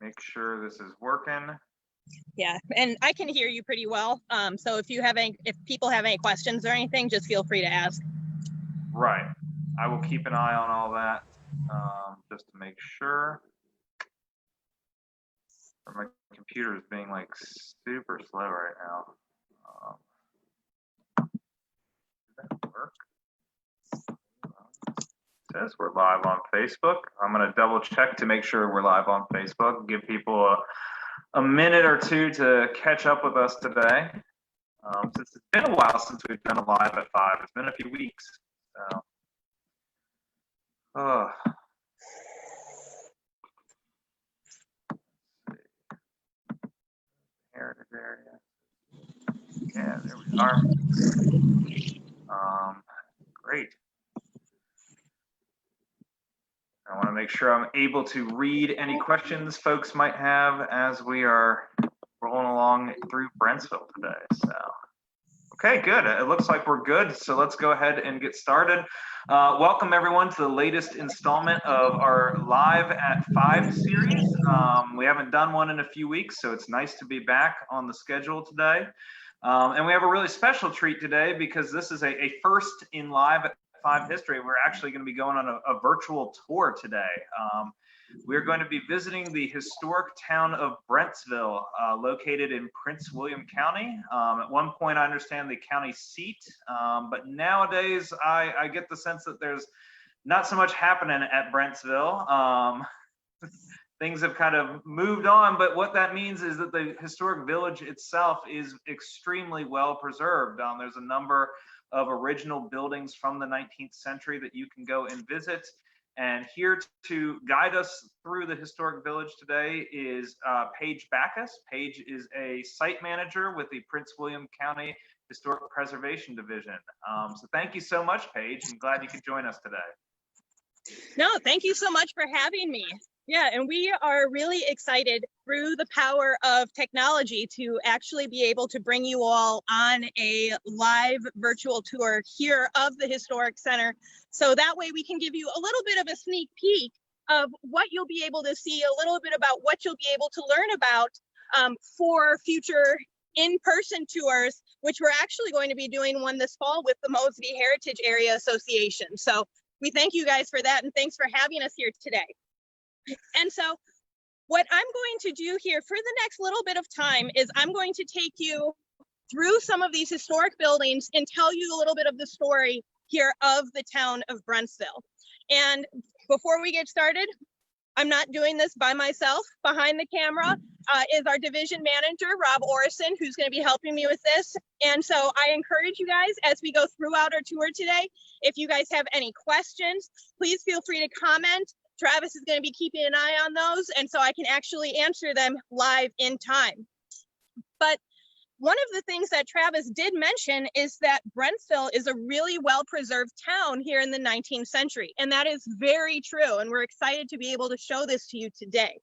Make sure this is working. Yeah, and I can hear you pretty well. So if people have any questions or anything, just feel free to ask. Right. I will keep an eye on all that, just to make sure. My computer is being like super slow right now. Does that work? It says we're live on Facebook. I'm going to double check to make sure we're live on Facebook. Give people a minute or two to catch up with us today. Since it's been a while since we've done a live at 5. It's been a few weeks. So. Heritage area. Yeah, there we are. Great. I want to make sure I'm able to read any questions folks might have as we are rolling along through Brentsville today. So, okay, good. It looks like we're good. So let's go ahead and get started. Welcome everyone to the latest installment of our Live at 5 series. We haven't done one in a few weeks, so it's nice to be back on the schedule today. And we have a really special treat today because this is a first in Live at 5 history. We're actually going to be going on a virtual tour today. We're going to be visiting the historic town of Brentsville, located in Prince William County. At one point, I understand the county seat, but nowadays I get the sense that there's not so much happening at Brentsville. Things have kind of moved on, but what that means is that the historic village itself is extremely well preserved. There's a number of original buildings from the 19th century that you can go and visit. And here to guide us through the historic village today is Paige Backus. Paige is a site manager with the Prince William County Historic Preservation Division. So thank you so much, Paige. I'm glad you could join us today. No, thank you so much for having me. Yeah, and we are really excited through the power of technology to actually be able to bring you all on a live virtual tour here of the Historic Center. So that way we can give you a little bit of a sneak peek of what you'll be able to see, a little bit about what you'll be able to learn about for future in-person tours, which we're actually going to be doing one this fall with the Mosby Heritage Area Association. So we thank you guys for that, and thanks for having us here today. And so what I'm going to do here for the next little bit of time is I'm going to take you through some of these historic buildings and tell you a little bit of the story here of the town of Brentsville. And before we get started, I'm not doing this by myself. Behind the camera is our division manager, Rob Orison, who's going to be helping me with this. And so I encourage you guys as we go throughout our tour today, if you guys have any questions, please feel free to comment. Travis is going to be keeping an eye on those, and so I can actually answer them live in time. But one of the things that Travis did mention is that Brentsville is a really well-preserved town here in the 19th century, and that is very true, and we're excited to be able to show this to you today.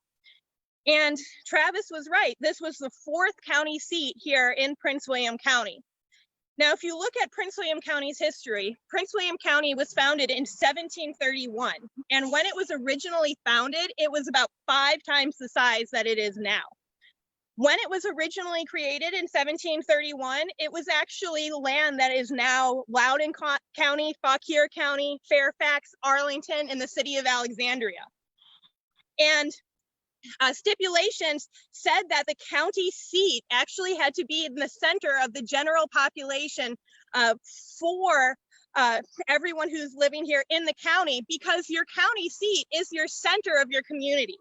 And Travis was right. This was the 4th county seat here in Prince William County. Now, if you look at Prince William County's history, Prince William County was founded in 1731. And when it was originally founded, it was about 5 times the size that it is now. When it was originally created in 1731, it was actually land that is now Loudoun County, Fauquier County, Fairfax, Arlington, and the city of Alexandria. And stipulations said that the county seat actually had to be in the center of the general population for everyone who's living here in the county, because your county seat is your center of your community.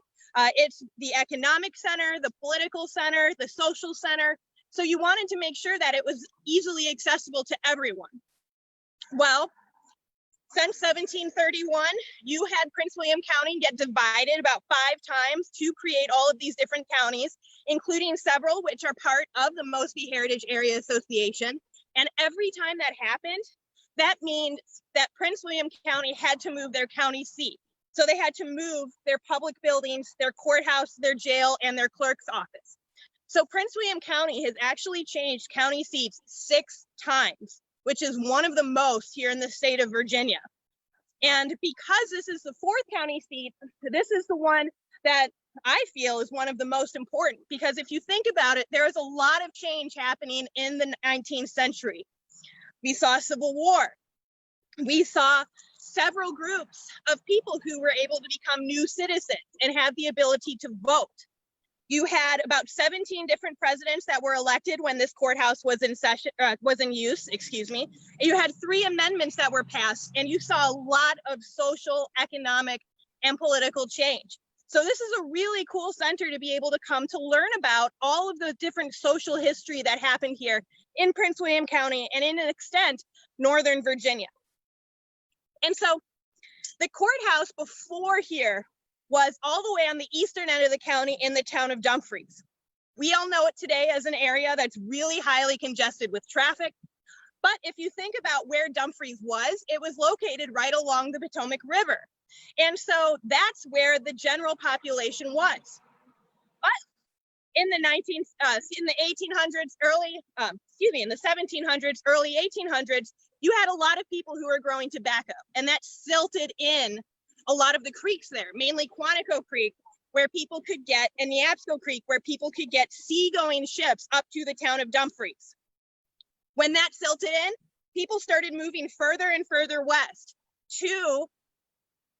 It's the economic center, the political center, the social center. So you wanted to make sure that it was easily accessible to everyone. Well, since 1731, you had Prince William County get divided about 5 times to create all of these different counties, including several which are part of the Mosby Heritage Area Association. And every time that happened, that means that Prince William County had to move their county seat. So they had to move their public buildings, their courthouse, their jail, and their clerk's office. So Prince William County has actually changed county seats 6 times, which is one of the most here in the state of Virginia. And because this is the 4th county seat, this is the one that I feel is one of the most important, because if you think about it, there is a lot of change happening in the 19th century. We saw Civil War. We saw several groups of people who were able to become new citizens and have the ability to vote. You had about 17 different presidents that were elected when this courthouse was in use, excuse me. You had 3 amendments that were passed, and you saw a lot of social, economic, and political change. So this is a really cool center to be able to come to learn about all of the different social history that happened here in Prince William County and, in an extent, Northern Virginia. And so the courthouse before here was all the way on the eastern end of the county in the town of Dumfries. We all know it today as an area that's really highly congested with traffic. But if you think about where Dumfries was, it was located right along the Potomac River. And so that's where the general population was. But in the 1800s, in the 1700s, early 1800s, you had a lot of people who were growing tobacco, and that silted in a lot of the creeks there, mainly Quantico Creek, where people could get, and Neabsco Creek, where people could get seagoing ships up to the town of Dumfries. When that silted in, people started moving further and further west to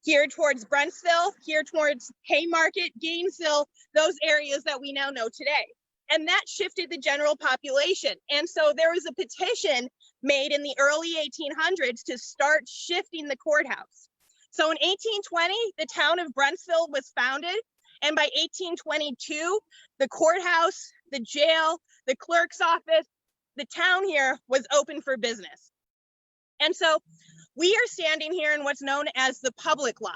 here towards Brentsville, here towards Haymarket, Gainesville, those areas that we now know today. And that shifted the general population. And so there was a petition made in the early 1800s to start shifting the courthouse. So in 1820, the town of Brentsville was founded. And by 1822, the courthouse, the jail, the clerk's office, the town here was open for business. And so we are standing here in what's known as the public lot.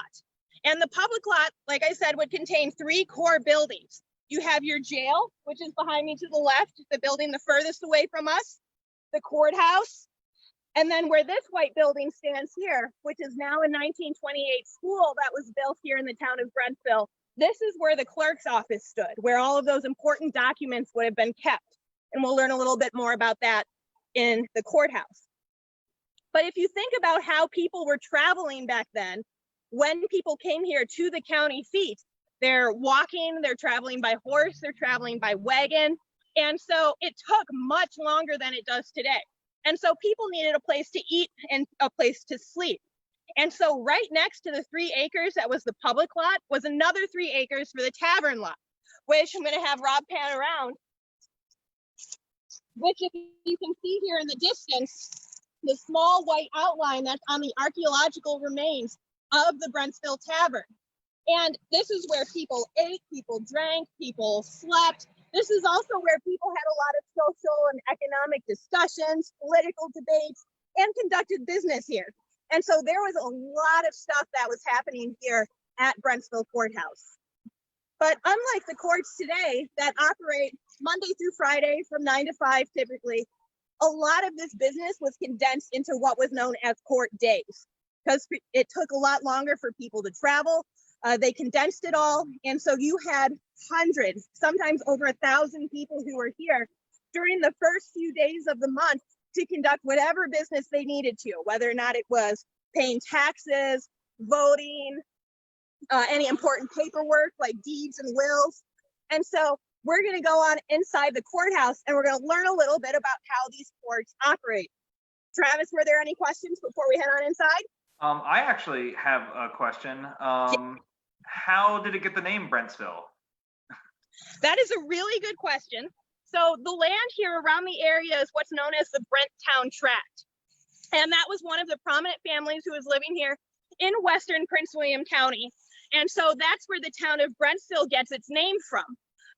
And the public lot, like I said, would contain 3 core buildings. You have your jail, which is behind me to the left, the building the furthest away from us, the courthouse, and then where this white building stands here, which is now a 1928 school that was built here in the town of Brentsville, this is where the clerk's office stood, where all of those important documents would have been kept. And we'll learn a little bit more about that in the courthouse. But if you think about how people were traveling back then, when people came here to the county seat, they're walking, they're traveling by horse, they're traveling by wagon. And so it took much longer than it does today. And so people needed a place to eat and a place to sleep. And so right next to the 3 acres that was the public lot was another 3 acres for the tavern lot, which I'm going to have Rob pan around, which if you can see here in the distance, the small white outline that's on the archaeological remains of the Brentsville Tavern. And this is where people ate, people drank, people slept. This is also where people had a lot of social and economic discussions, political debates, and conducted business here. And so there was a lot of stuff that was happening here at Brentsville Courthouse. But unlike the courts today that operate Monday through Friday from 9 to 5 typically, a lot of this business was condensed into what was known as court days, because it took a lot longer for people to travel. They condensed it all. And so you had hundreds, sometimes over 1,000 people who were here during the first few days of the month to conduct whatever business they needed to, whether or not it was paying taxes, voting, any important paperwork like deeds and wills. And so we're going to go on inside the courthouse and we're going to learn a little bit about how these courts operate. Travis, were there any questions before we head on inside? I actually have a question. How did it get the name Brentsville? That is a really good question. So the land here around the area is what's known as the Brenttown Tract. And that was one of the prominent families who was living here in western Prince William County. And so that's where the town of Brentsville gets its name from.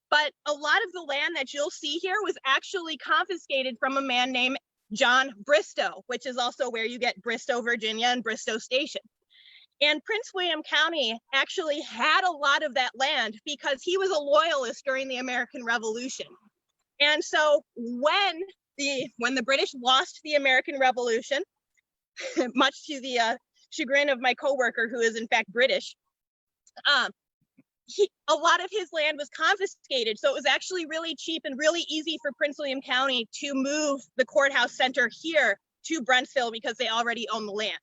But a lot of the land that you'll see here was actually confiscated from a man named John Bristow, which is also where you get Bristow, Virginia, and Bristow Station. And Prince William County actually had a lot of that land because he was a loyalist during the American Revolution. And so when the British lost the American Revolution, much to the chagrin of my coworker, who is in fact British, a lot of his land was confiscated. So it was actually really cheap and really easy for Prince William County to move the courthouse center here to Brentsville because they already own the land.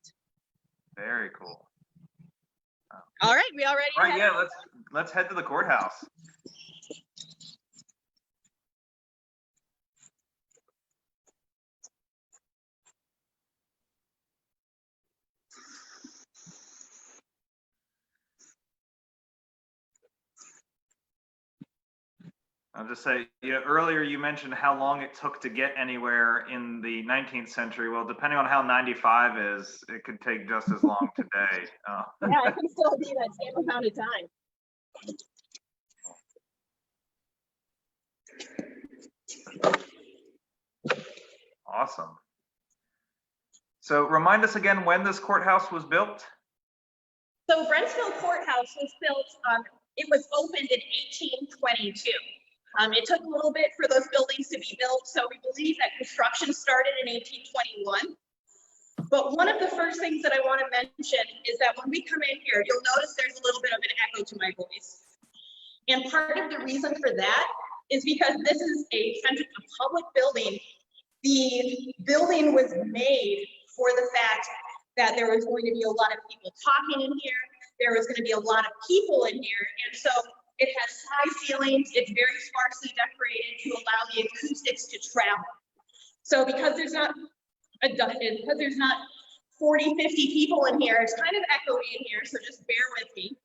Very cool. All right, we all ready? All right, yeah, let's head to the courthouse. I'll just say, earlier you mentioned how long it took to get anywhere in the 19th century. Well, depending on how 95 is, it could take just as long today. Yeah, I can still do that same amount of time. Awesome. So remind us again when this courthouse was built? So Brentsville Courthouse was built, it was opened in 1822. It took a little bit for those buildings to be built, so we believe that construction started in 1821. But one of the first things that I want to mention is that when we come in here, you'll notice there's a little bit of an echo to my voice. And part of the reason for that is because this is a public building. The building was made for the fact that there was going to be a lot of people talking in here. There was going to be a lot of people in here. And so it has high ceilings. It's very sparsely decorated to allow the acoustics to travel. So because there's not 40, 50 people in here, it's kind of echoey in here. So just bear with me.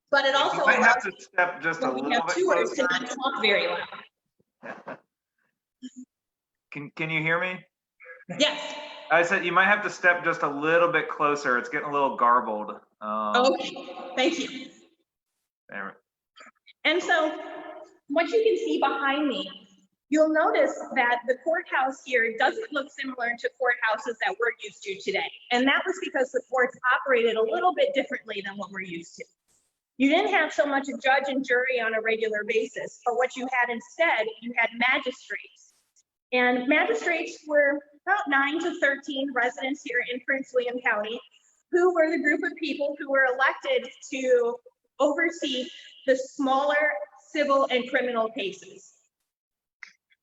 But it also might have to step just a little bit tours closer. to not talk very loud. Can you hear me? Yes. I said you might have to step just a little bit closer. It's getting a little garbled. Okay, thank you. There. And so what you can see behind me, you'll notice that the courthouse here doesn't look similar to courthouses that we're used to today. And that was because the courts operated a little bit differently than what we're used to. You didn't have so much a judge and jury on a regular basis, but what you had instead, you had magistrates. And magistrates were about 9 to 13 residents here in Prince William County, who were the group of people who were elected to oversee the smaller civil and criminal cases.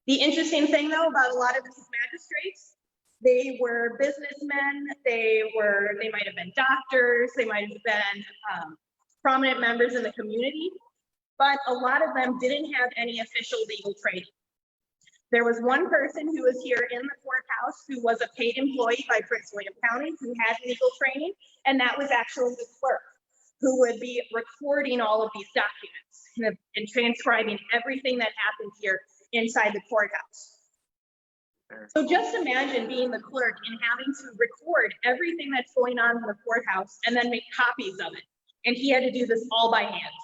The interesting thing though about a lot of these magistrates, they were businessmen, they might have been doctors, they might have been prominent members in the community, but a lot of them didn't have any official legal training. There was one person who was here in the courthouse who was a paid employee by Prince William County who had legal training, and that was actually the clerk, who would be recording all of these documents and transcribing everything that happened here inside the courthouse. So just imagine being the clerk and having to record everything that's going on in the courthouse and then make copies of it. And he had to do this all by hand.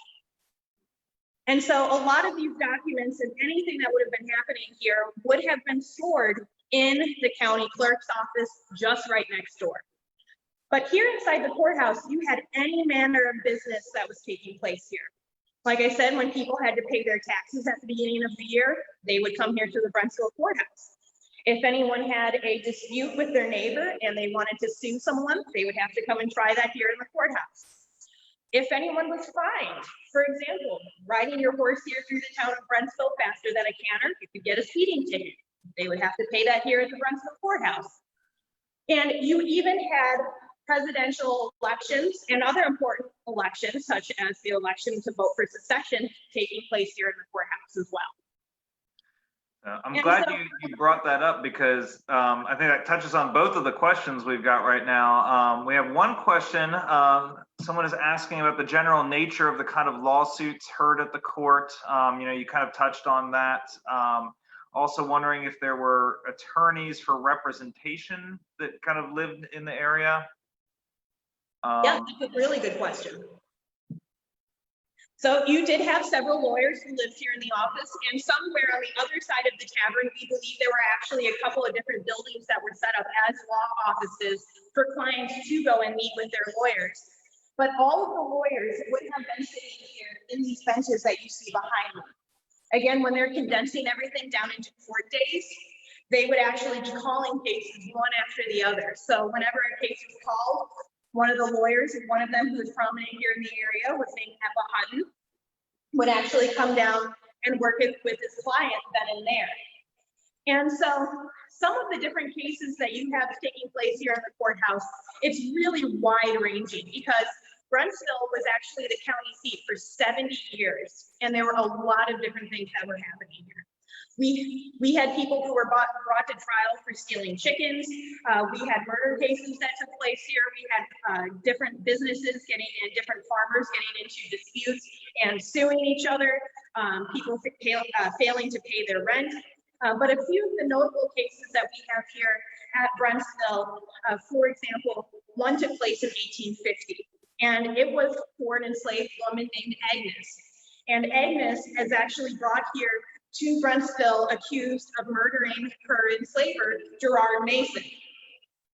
And so a lot of these documents and anything that would have been happening here would have been stored in the county clerk's office just right next door. But here inside the courthouse, you had any manner of business that was taking place here. Like I said, when people had to pay their taxes at the beginning of the year, they would come here to the Brentsville courthouse. If anyone had a dispute with their neighbor and they wanted to sue someone, they would have to come and try that here in the courthouse. If anyone was fined, for example, riding your horse here through the town of Brentsville faster than a canter, you could get a speeding ticket. They would have to pay that here at the Brentsville courthouse. And you even had presidential elections and other important elections, such as the election to vote for secession, taking place here in the courthouse as well. I'm glad you brought that up because I think that touches on both of the questions we've got right now. We have one question. Someone is asking about the general nature of the kind of lawsuits heard at the court. You kind of touched on that. Also wondering if there were attorneys for representation that kind of lived in the area. Yeah, that's a really good question. So you did have several lawyers who lived here in the office, and somewhere on the other side of the tavern, we believe there were actually a couple of different buildings that were set up as law offices for clients to go and meet with their lawyers. But all of the lawyers would have been sitting here in these benches that you see behind me. Again, when they're condensing everything down into court days, they would actually be calling cases one after the other. So whenever a case was called, one of the lawyers, one of them who was prominent here in the area was named Eppa Hutton, would actually come down and work with his client then and there. And so some of the different cases that you have taking place here in the courthouse, it's really wide ranging because Brentsville was actually the county seat for 70 years, and there were a lot of different things that were happening here. We had people who were brought to trial for stealing chickens. We had murder cases that took place here. We had different businesses different farmers getting into disputes and suing each other. People failing to pay their rent. But a few of the notable cases that we have here at Brentsville, for example, one took place in 1850, and it was for an enslaved woman named Agnes. And Agnes is actually brought here to Brentsville accused of murdering her enslaver, Gerard Mason.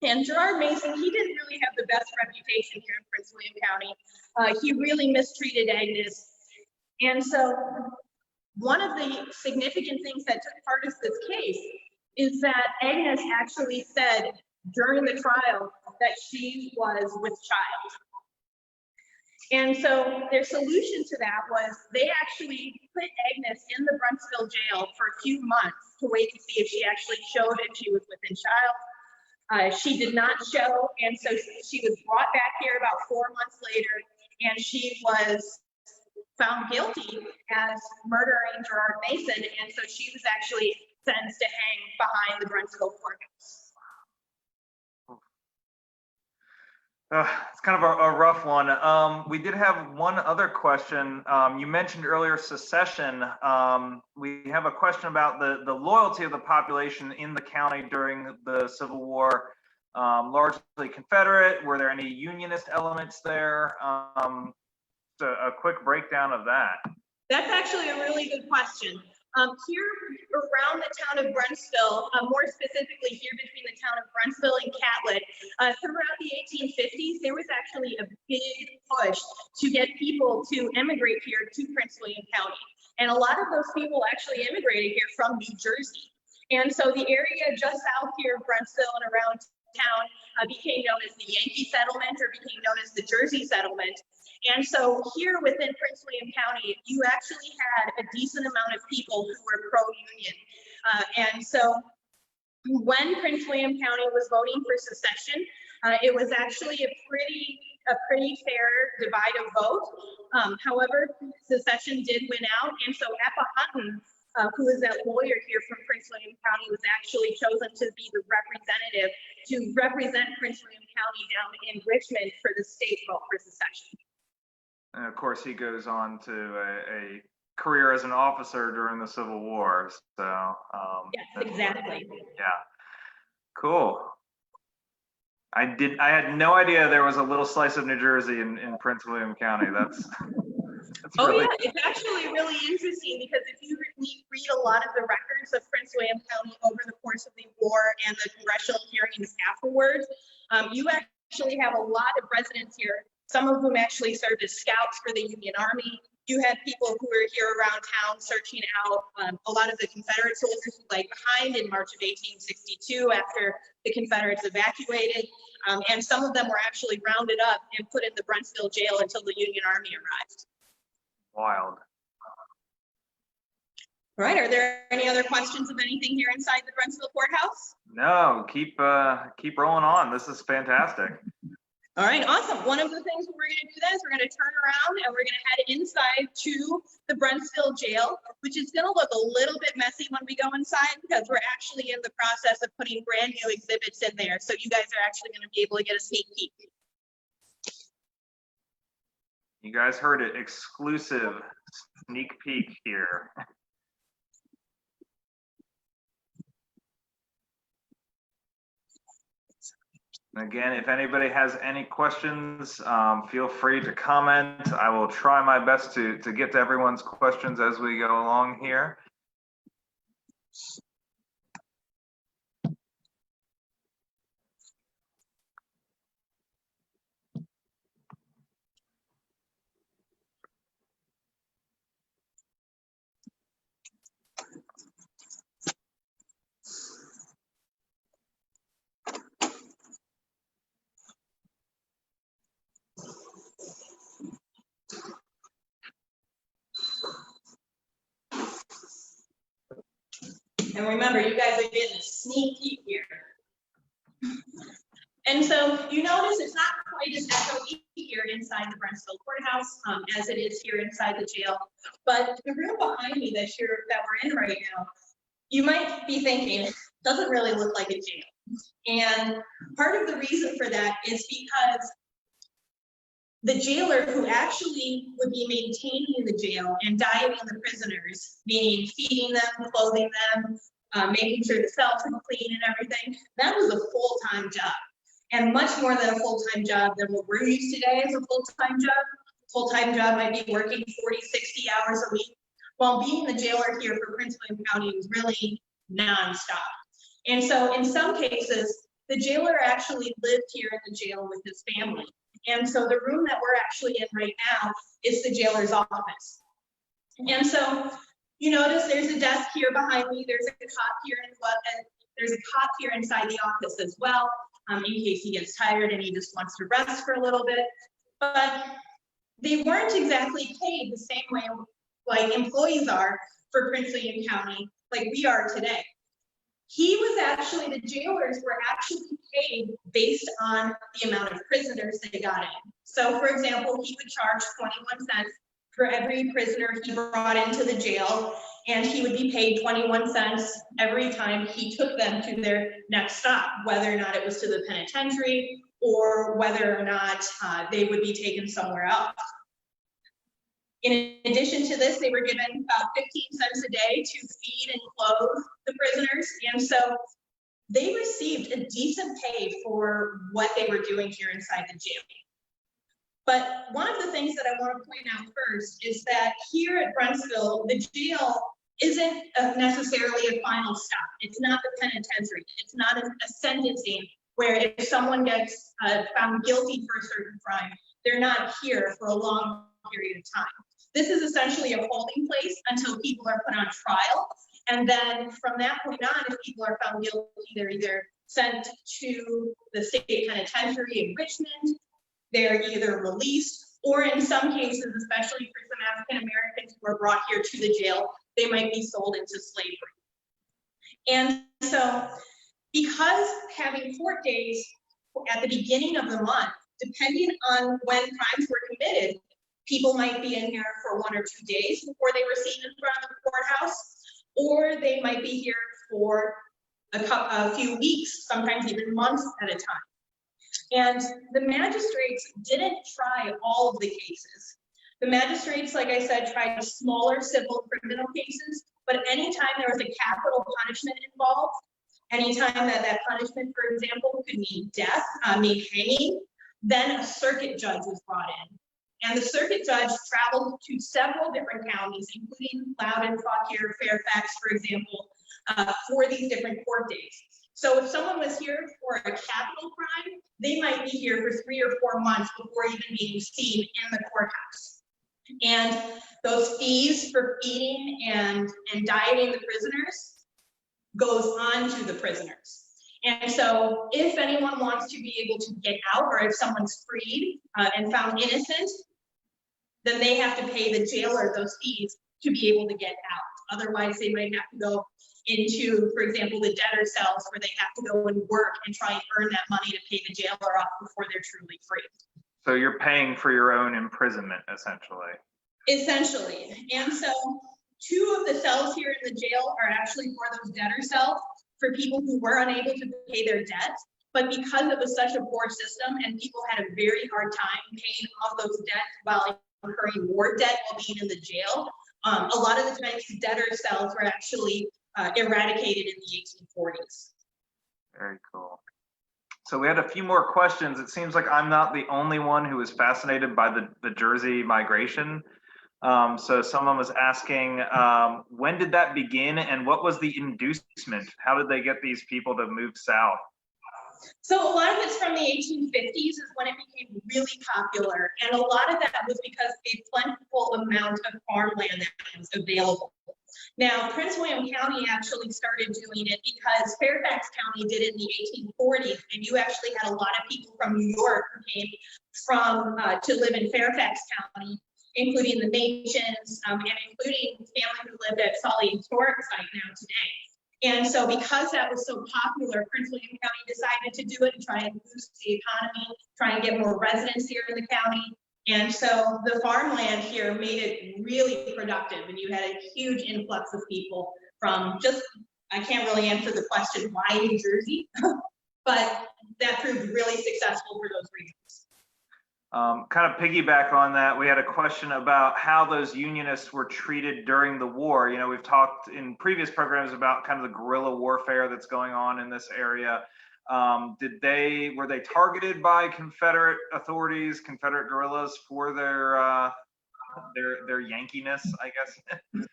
And Gerard Mason, he didn't really have the best reputation here in Prince William County. He really mistreated Agnes. And so one of the significant things that took part of this case is that Agnes actually said during the trial that she was with child. And so their solution to that was they actually put Agnes in the Brentsville jail for a few months to wait to see if she actually showed if she was within child. She did not show, and so she was brought back here about 4 months later, and she was found guilty as murdering Gerard Mason, and so she was actually sentenced to hang behind the Brentsville courthouse. It's kind of a rough one. We did have one other question. You mentioned earlier secession. We have a question about the loyalty of the population in the county during the Civil War. Largely Confederate. Were there any Unionist elements there? A quick breakdown of that. That's actually a really good question. Here around the town of Brentsville, more specifically here between the town of Brentsville and Catlett, throughout the 1850s, there was actually a big push to get people to immigrate here to Prince William County. And a lot of those people actually immigrated here from New Jersey. And so the area just south here of Brentsville and around town became known as the Yankee settlement, or became known as the Jersey settlement. And so here within Prince William County, you actually had a decent amount of people who were pro-union. And so when Prince William County was voting for secession, it was actually a pretty fair divide of vote. However, secession did win out. And so Eppa Hutton, who is that lawyer here from Prince William County, was actually chosen to be the representative to represent Prince William County down in Richmond for the state vote for secession. And of course, he goes on to a career as an officer during the Civil War. So yes, exactly. Yeah, cool. I had no idea there was a little slice of New Jersey in Prince William County. That's oh really... yeah, it's actually really interesting because if you read a lot of the records of Prince William County over the course of the war and the congressional hearings afterwards, you actually have a lot of residents here, some of whom actually served as scouts for the Union Army. You had people who were here around town searching out a lot of the Confederate soldiers who lagged behind in March of 1862 after the Confederates evacuated. And some of them were actually rounded up and put in the Brentsville jail until the Union Army arrived. Wild. All right, are there any other questions of anything here inside the Brentsville courthouse? No, keep rolling on. This is fantastic. All right, awesome. One of the things we're going to do then is we're going to turn around and we're going to head inside to the Brentsville jail, which is going to look a little bit messy when we go inside because we're actually in the process of putting brand new exhibits in there. So you guys are actually going to be able to get a sneak peek. You guys heard it, exclusive sneak peek here. Again, if anybody has any questions, feel free to comment. I will try my best to get to everyone's questions as we go along here. And remember, you guys are getting a sneak peek here. And so you notice it's not quite as echoey here here inside the Brentsville courthouse, as it is here inside the jail. But the room behind me that we're in right now, you might be thinking, doesn't really look like a jail. And part of the reason for that is because the jailer who actually would be maintaining the jail and dieting the prisoners, meaning feeding them, clothing them, making sure the cells are clean and everything, that was a full-time job. And much more than a full-time job than what we're used to today as a full-time job. Full-time job might be working 40, 60 hours a week. While being the jailer here for Prince William County was really nonstop. And so in some cases, the jailer actually lived here in the jail with his family. And so the room that we're actually in right now is the jailer's office. And so you notice there's a desk here behind me. There's a cot here there's a cot here inside the office as well, in case he gets tired and he just wants to rest for a little bit. But they weren't exactly paid the same way like employees are for Prince William County, like we are today. The jailers were actually paid based on the amount of prisoners they got in. So for example, he would charge 21 cents for every prisoner he brought into the jail, and he would be paid 21 cents every time he took them to their next stop, whether or not it was to the penitentiary or whether or not they would be taken somewhere else. In addition to this, they were given about 15 cents a day to feed and clothe the prisoners. And so they received a decent pay for what they were doing here inside the jail. But one of the things that I want to point out first is that here at Brentsville, the jail isn't necessarily a final stop. It's not the penitentiary. It's not a sentencing where if someone gets found guilty for a certain crime, they're not here for a long period of time. This is essentially a holding place until people are put on trial. And then from that point on, if people are found guilty, they're either sent to the state penitentiary in Richmond, they're either released, or in some cases, especially for some African Americans who are brought here to the jail, they might be sold into slavery. And so because having court days at the beginning of the month, depending on when crimes were committed, people might be in here for 1 or 2 days before they were seen in front of the courthouse, or they might be here for a few weeks, sometimes even months at a time. And the magistrates didn't try all of the cases. The magistrates, like I said, tried smaller civil criminal cases, but anytime there was a capital punishment involved, anytime that punishment, for example, could mean death, mean hanging, then a circuit judge was brought in. And the circuit judge traveled to several different counties, including Loudoun, Fauquier, Fairfax, for example, for these different court days. So if someone was here for a capital crime, they might be here for 3 or 4 months before even being seen in the courthouse. And those fees for feeding and dieting the prisoners goes on to the prisoners. And so if anyone wants to be able to get out, or if someone's freed and found innocent, then they have to pay the jailer those fees to be able to get out. Otherwise, they might have to go into, for example, the debtor cells, where they have to go and work and try and earn that money to pay the jailer off before they're truly free. So you're paying for your own imprisonment, essentially. Essentially. And so 2 of the cells here in the jail are actually for those debtor cells, for people who were unable to pay their debts. But because it was such a poor system and people had a very hard time paying off those debts while incurring more debt while being in the jail, a lot of the times these debtor cells were actually eradicated in the 1840s. Very cool. So we had a few more questions. It seems like I'm not the only one who was fascinated by the Jersey migration. So someone was asking, when did that begin and what was the inducement? How did they get these people to move south? So a lot of it's from the 1850s is when it became really popular. And a lot of that was because a plentiful amount of farmland that was available. Now, Prince William County actually started doing it because Fairfax County did it in the 1840s, and you actually had a lot of people from New York who came from to live in Fairfax County, including the Mations, and including family who lived at Sully Historic Site now today. And so because that was so popular, Prince William County decided to do it and try and boost the economy, try and get more residents here in the county. And so the farmland here made it really productive, and you had a huge influx of people from just, I can't really answer the question why New Jersey, but that proved really successful for those reasons. Kind of piggyback on that, we had a question about how those unionists were treated during the war. You know, we've talked in previous programs about kind of the guerrilla warfare that's going on in this area. Were they targeted by Confederate authorities, Confederate guerrillas, for their Yankiness, I guess?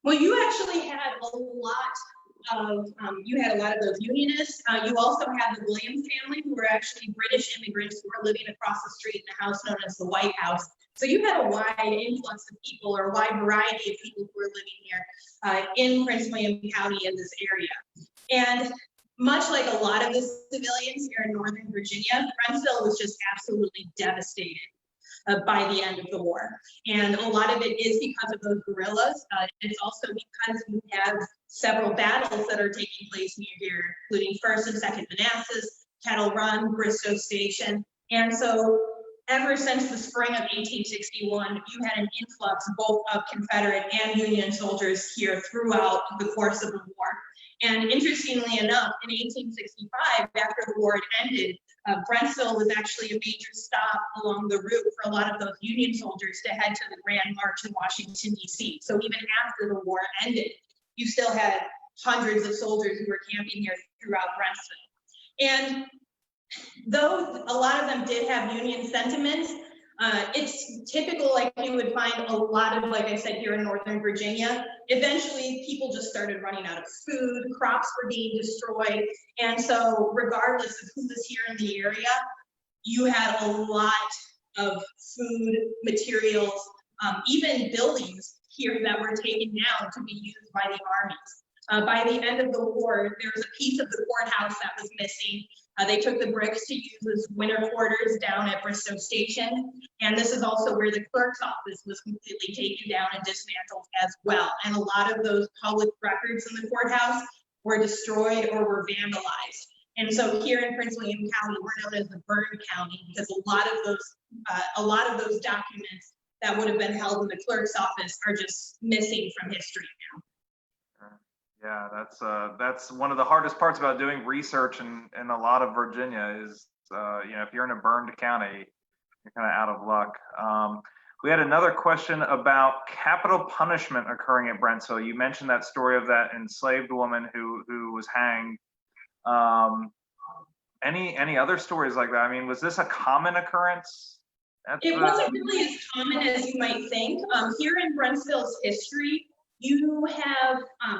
Well, you actually had a lot of those unionists. You also had the Williams family, who were actually British immigrants who were living across the street in the house known as the White House. So you had a wide influx of people, or a wide variety of people who were living here in Prince William County in this area. And much like a lot of the civilians here in Northern Virginia, Brentsville was just absolutely devastated by the end of the war. And a lot of it is because of those guerrillas. It's also because you have several battles that are taking place near here, including 1st and 2nd Manassas, Kettle Run, Bristow Station. And so ever since the spring of 1861, you had an influx both of Confederate and Union soldiers here throughout the course of the war. And interestingly enough, in 1865, after the war had ended, Brentsville was actually a major stop along the route for a lot of those Union soldiers to head to the Grand March in Washington, D.C. So even after the war ended, you still had hundreds of soldiers who were camping here throughout Brentsville. And though a lot of them did have Union sentiments, it's typical, like you would find a lot of, like I said, here in Northern Virginia. Eventually, people just started running out of food, crops were being destroyed. And so regardless of who was here in the area, you had a lot of food, materials, even buildings here that were taken down to be used by the armies. By the end of the war, there was a piece of the courthouse that was missing. They took the bricks to use as winter quarters down at Bristow Station. And this is also where the clerk's office was completely taken down and dismantled as well. And a lot of those public records in the courthouse were destroyed or were vandalized. And so here in Prince William County, we're known as the Burn County, because a lot of those documents that would have been held in the clerk's office are just missing from history now. Yeah, that's one of the hardest parts about doing research in a lot of Virginia is, you know, if you're in a burned county, you're kind of out of luck. We had another question about capital punishment occurring at Brentsville. You mentioned that story of that enslaved woman who was hanged. Any other stories like that? I mean, was this a common occurrence? It wasn't really as common as you might think. Here in Brentsville's history, you have,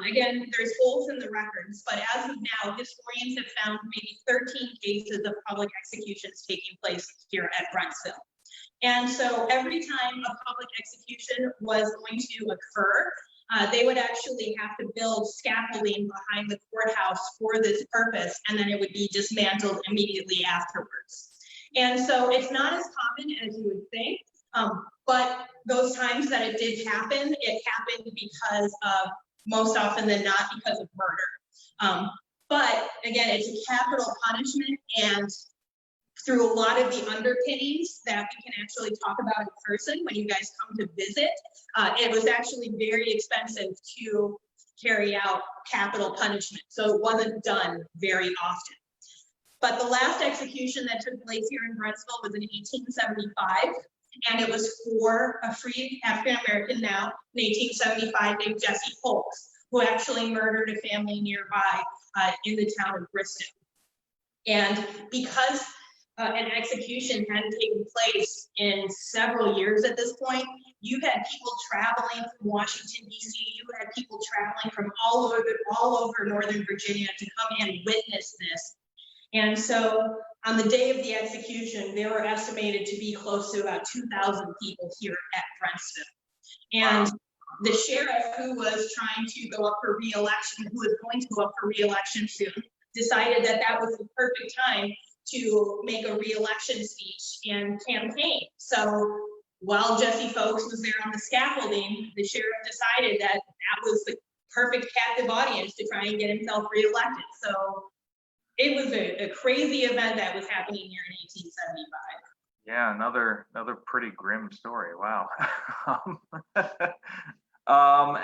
again, there's holes in the records, but as of now, historians have found maybe 13 cases of public executions taking place here at Brentsville. And so every time a public execution was going to occur, they would actually have to build scaffolding behind the courthouse for this purpose, and then it would be dismantled immediately afterwards. And so it's not as common as you would think. But those times that it did happen, it happened because of, most often than not, because of murder. But again, it's a capital punishment, and through a lot of the underpinnings that we can actually talk about in person when you guys come to visit, it was actually very expensive to carry out capital punishment. So it wasn't done very often. But the last execution that took place here in Brentsville was in 1875. And it was for a free African-American now in 1875 named Jesse Holtz, who actually murdered a family nearby in the town of Bristow. And because an execution hadn't taken place in several years at this point, you had people traveling from Washington, D.C., you had people traveling from all over Northern Virginia to come and witness this. And so on the day of the execution, there were estimated to be close to about 2,000 people here at Brentsville. And the sheriff, who was trying to go up for re-election, who was going to go up for re-election soon, decided that that was the perfect time to make a re-election speech and campaign. So while Jesse Folks was there on the scaffolding, the sheriff decided that that was the perfect captive audience to try and get himself reelected. So it was a crazy event that was happening here in 1875. Yeah, another pretty grim story. Wow.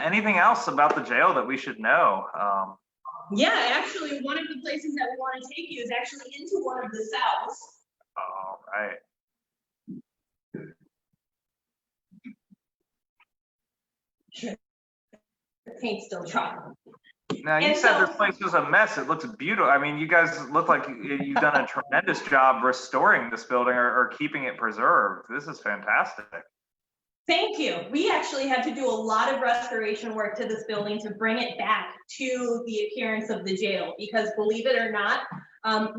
Anything else about the jail that we should know? Yeah, actually, one of the places that we want to take you is actually into one of the cells. All right. The paint's still dry. Now, you said this place was a mess. It looks beautiful. I mean, you guys look like you've done a tremendous job restoring this building or keeping it preserved. This is fantastic. Thank you. We actually had to do a lot of restoration work to this building to bring it back to the appearance of the jail, because believe it or not,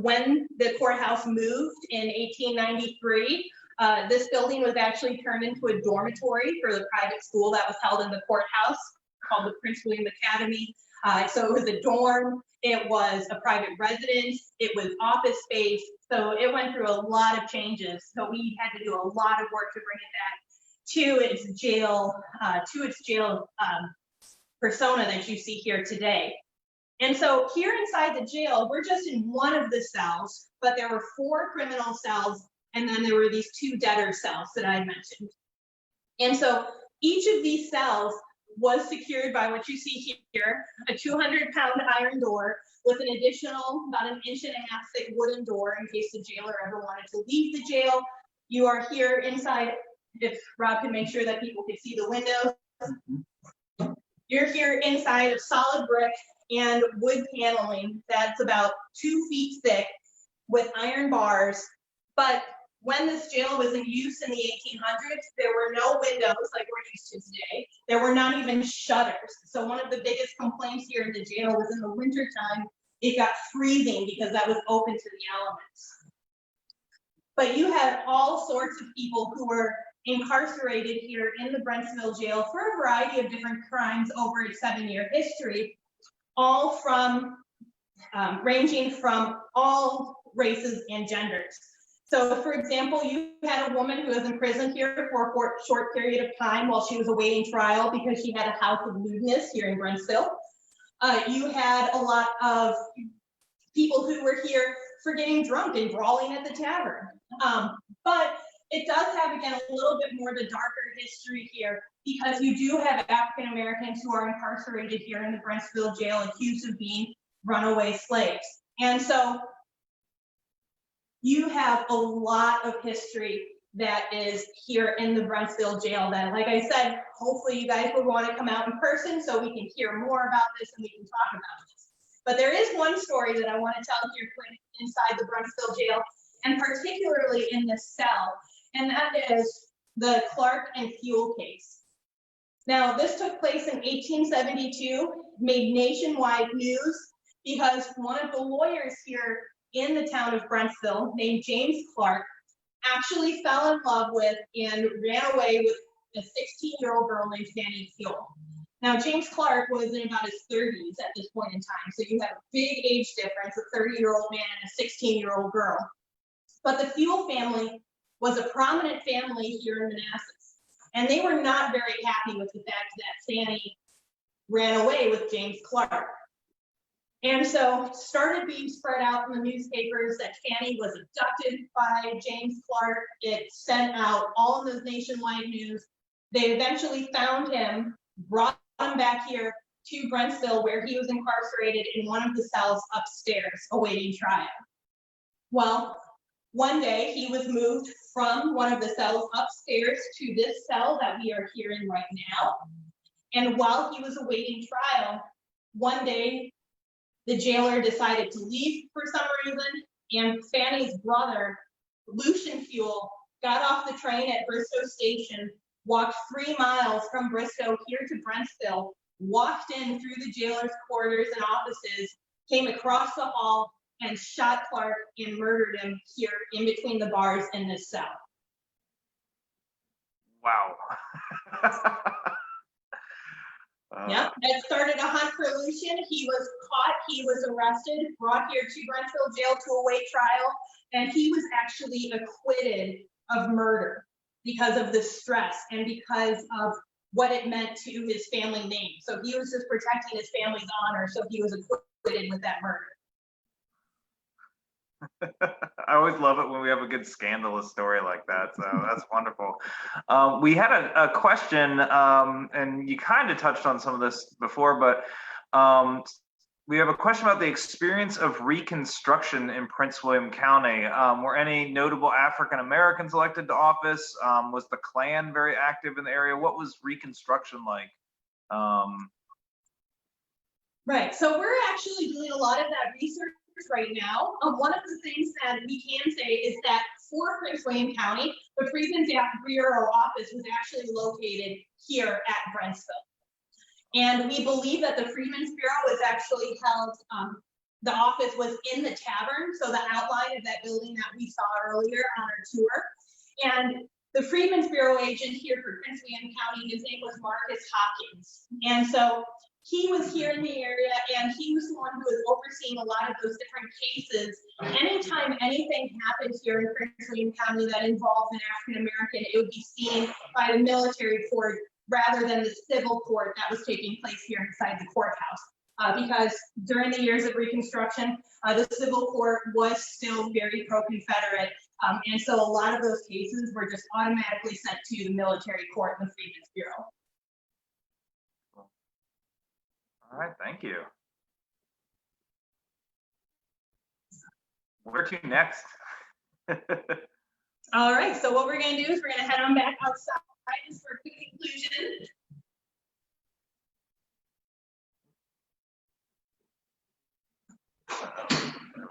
when the courthouse moved in 1893, this building was actually turned into a dormitory for the private school that was held in the courthouse called the Prince William Academy. So it was a dorm, it was a private residence, it was office space. So it went through a lot of changes. So we had to do a lot of work to bring it back to its jail persona that you see here today. And so here inside the jail, we're just in one of the cells, but there were 4 criminal cells, and then there were these 2 debtor cells that I mentioned. And so each of these cells was secured by what you see here, a 200-pound iron door with an additional about 1.5 inch thick wooden door in case the jailer ever wanted to leave the jail. You are here inside. If Rob can make sure that people can see the windows. You're here inside of solid brick and wood paneling that's about 2 feet thick with iron bars. But when this jail was in use in the 1800s, there were no windows like we're used to today. There were not even shutters. So one of the biggest complaints here in the jail was in the wintertime, it got freezing because that was open to the elements. But you had all sorts of people who were incarcerated here in the Brentsville jail for a variety of different crimes over its 7-year history, all from ranging from all races and genders. So for example, you had a woman who was in prison here for a short period of time while she was awaiting trial because she had a house of lewdness here in Brentsville. You had a lot of people who were here for getting drunk and brawling at the tavern. But it does have, again, a little bit more of a darker history here because you do have African Americans who are incarcerated here in the Brentsville jail accused of being runaway slaves. And so you have a lot of history that is here in the Brentsville jail that, like I said, hopefully you guys will want to come out in person so we can hear more about this and we can talk about this. But there is one story that I want to tell here inside the Brentsville jail, and particularly in this cell, and that is the Clark and Fuel case. Now, this took place in 1872, made nationwide news because one of the lawyers here in the town of Brentsville, named James Clark, actually fell in love with and ran away with a 16-year-old girl named Fanny Fuel. Now, James Clark was in about his 30s at this point in time, so you have a big age difference, a 30-year-old man and a 16-year-old girl. But the Fuel family was a prominent family here in Manassas, and they were not very happy with the fact that Fanny ran away with James Clark. And so started being spread out in the newspapers that Fanny was abducted by James Clark. It sent out all of those nationwide news. They eventually found him, brought him back here to Brentsville, where he was incarcerated in one of the cells upstairs awaiting trial. Well, one day he was moved from one of the cells upstairs to this cell that we are here in right now. And while he was awaiting trial, one day the jailer decided to leave for some reason, and Fanny's brother, Lucian Fuel, got off the train at Bristow Station, walked 3 miles from Bristow here to Brentsville, walked in through the jailer's quarters and offices, came across the hall, and shot Clark and murdered him here in between the bars in this cell. Wow. Yeah, that started a hunt for Lucian. He was caught, he was arrested, brought here to Brentsville jail to await trial, and he was actually acquitted of murder because of the stress and because of what it meant to his family name. So he was just protecting his family's honor, so he was acquitted with that murder. I always love it when we have a good scandalous story like that. So that's wonderful. We had a question, and you kind of touched on some of this before, but we have a question about the experience of Reconstruction in Prince William County. Were any notable African Americans elected to office? Was the Klan very active in the area? What was Reconstruction like? Right, so we're actually doing a lot of that research right now. One of the things that we can say is that for Prince William County, the Freedmen's Bureau office was actually located here at Brentsville. And we believe that the Freedmen's Bureau was actually held, the office was in the tavern, so the outline of that building that we saw earlier on our tour. And the Freedmen's Bureau agent here for Prince William County, his name was Marcus Hopkins. And so he was here in the area, and he was the one who was overseeing a lot of those different cases. Anytime anything happened here in Prince William County that involved an African American, it would be seen by the military court rather than the civil court that was taking place here inside the courthouse. Because during the years of Reconstruction, the civil court was still very pro-Confederate. And so a lot of those cases were just automatically sent to the military court and the Freedmen's Bureau. All right, thank you. Where to next? All right, so what we're gonna do is we're gonna head on back outside just for a quick conclusion. There we go.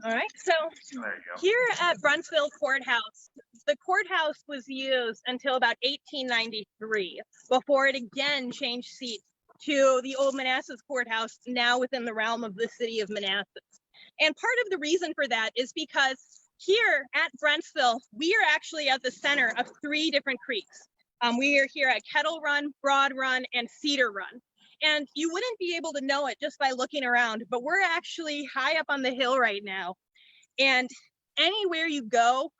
All right, so There you go. here at Brentsville Courthouse, the courthouse was used until about 1893 before it again changed seats to the old Manassas Courthouse, now within the realm of the city of Manassas. And part of the reason for that is because here at Brentsville, we are actually at the center of 3 different creeks. We are here at Kettle Run, Broad Run, and Cedar Run. And you wouldn't be able to know it just by looking around, but we're actually high up on the hill right now. And anywhere you go,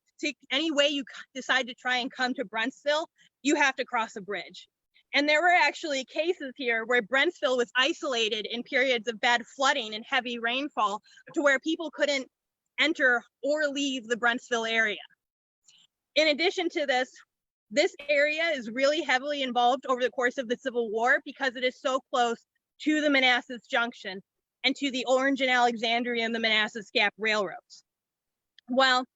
any way you decide to try and come to Brentsville, you have to cross a bridge. And there were actually cases here where Brentsville was isolated in periods of bad flooding and heavy rainfall to where people couldn't enter or leave the Brentsville area. In addition to this area is really heavily involved over the course of the Civil War because it is so close to the Manassas Junction and to the Orange and Alexandria and the Manassas Gap railroads. Well,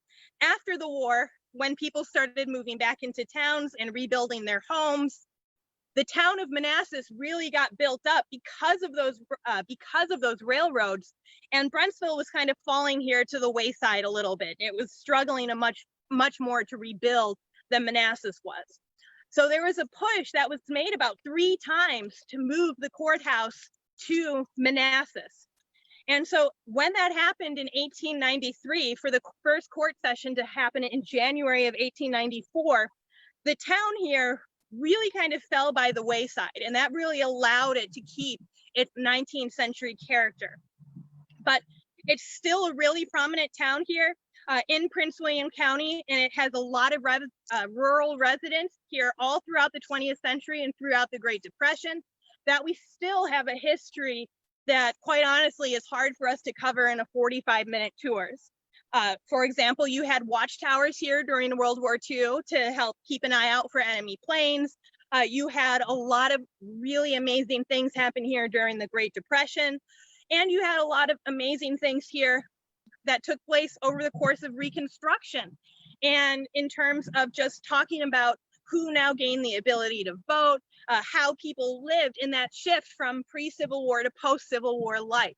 after the war, when people started moving back into towns and rebuilding their homes, the town of Manassas really got built up because of those railroads, and Brentsville was kind of falling here to the wayside a little bit. It was struggling much more to rebuild than Manassas was. So there was a push that was made about 3 times to move the courthouse to Manassas. And so when that happened in 1893, for the first court session to happen in January of 1894, the town here really kind of fell by the wayside, and that really allowed it to keep its 19th century character. But it's still a really prominent town here in Prince William County, and it has a lot of rural residents here all throughout the 20th century and throughout the Great Depression, that we still have a history that, quite honestly, is hard for us to cover in a 45-minute tours. For example, you had watchtowers here during World War II to help keep an eye out for enemy planes. You had a lot of really amazing things happen here during the Great Depression. And you had a lot of amazing things here that took place over the course of Reconstruction. And in terms of just talking about who now gained the ability to vote, how people lived in that shift from pre-Civil War to post-Civil War life.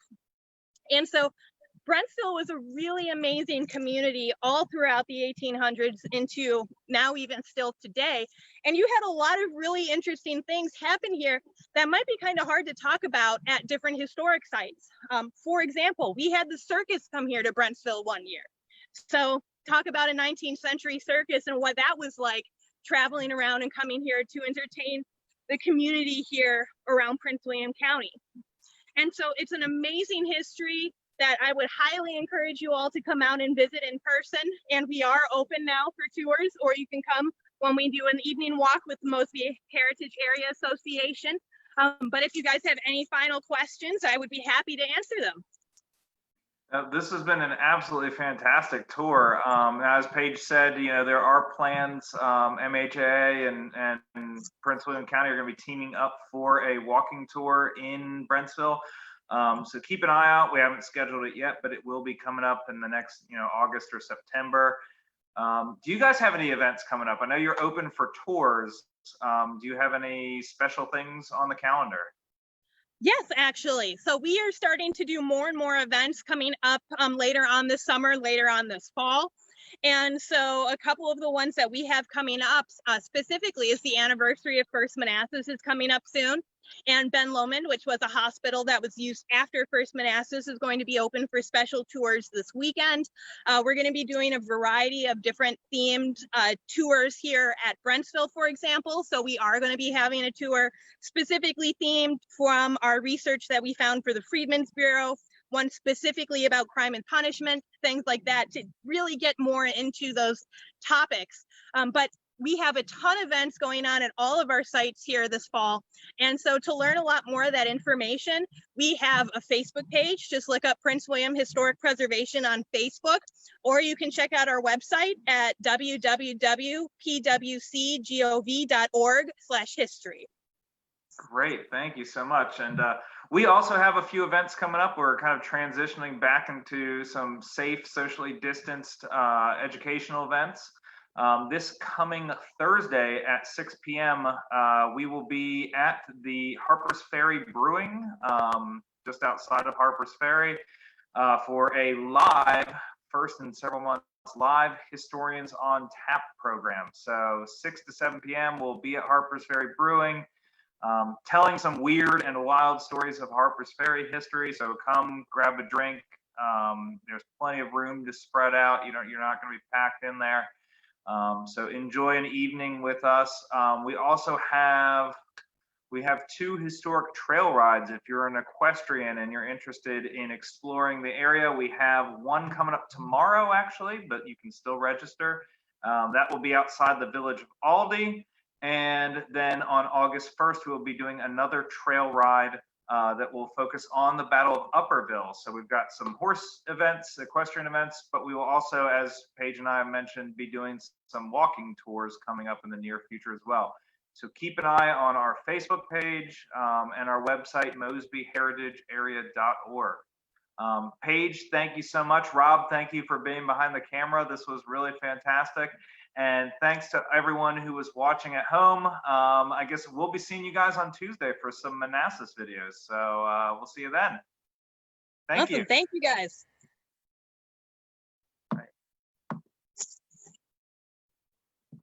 And so Brentsville was a really amazing community all throughout the 1800s into now even still today. And you had a lot of really interesting things happen here that might be kind of hard to talk about at different historic sites. For example, we had the circus come here to Brentsville one year. So talk about a 19th century circus and what that was like, traveling around and coming here to entertain the community here around Prince William County. And so it's an amazing history that I would highly encourage you all to come out and visit in person. And we are open now for tours, or you can come when we do an evening walk with the Mosby Heritage Area Association. But if you guys have any final questions, I would be happy to answer them. This has been an absolutely fantastic tour. As Paige said, you know, there are plans, MHA and Prince William County are going to be teaming up for a walking tour in Brentsville. So keep an eye out. We haven't scheduled it yet, but it will be coming up in the next, you know, August or September. Do you guys have any events coming up? I know you're open for tours. Do you have any special things on the calendar? Yes, actually. So we are starting to do more and more events coming up later on this summer, later on this fall. And so a couple of the ones that we have coming up specifically is the anniversary of First Manassas is coming up soon. And Ben Lomond, which was a hospital that was used after First Manassas, is going to be open for special tours this weekend. We're going to be doing a variety of different themed tours here at Brentsville, for example. So we are going to be having a tour specifically themed from our research that we found for the Freedmen's Bureau, one specifically about crime and punishment, things like that, to really get more into those topics. But we have a ton of events going on at all of our sites here this fall. And so to learn a lot more of that information, we have a Facebook page. Just look up Prince William Historic Preservation on Facebook, or you can check out our website at www.pwcgov.org/history. Great, thank you so much. And we also have a few events coming up. We're kind of transitioning back into some safe, socially distanced educational events. This coming Thursday at 6 p.m., we will be at the Harpers Ferry Brewing, just outside of Harpers Ferry, for a live, first in several months, live Historians on Tap program. So 6 to 7 p.m., we'll be at Harpers Ferry Brewing, telling some weird and wild stories of Harpers Ferry history. So come grab a drink. There's plenty of room to spread out. You're not going to be packed in there. So enjoy an evening with us. We also have 2 historic trail rides. If you're an equestrian and you're interested in exploring the area, we have one coming up tomorrow actually, but you can still register. That will be outside the village of Aldie. And then on August 1st, we'll be doing another trail ride that will focus on the Battle of Upperville. So we've got some horse events, equestrian events, but we will also, as Paige and I have mentioned, be doing some walking tours coming up in the near future as well. So keep an eye on our Facebook page and our website, mosbyheritagearea.org. Paige, thank you so much. Rob, thank you for being behind the camera. This was really fantastic. And thanks to everyone who was watching at home. I guess we'll be seeing you guys on Tuesday for some Manassas videos. So we'll see you then. Thank you. Thank you guys.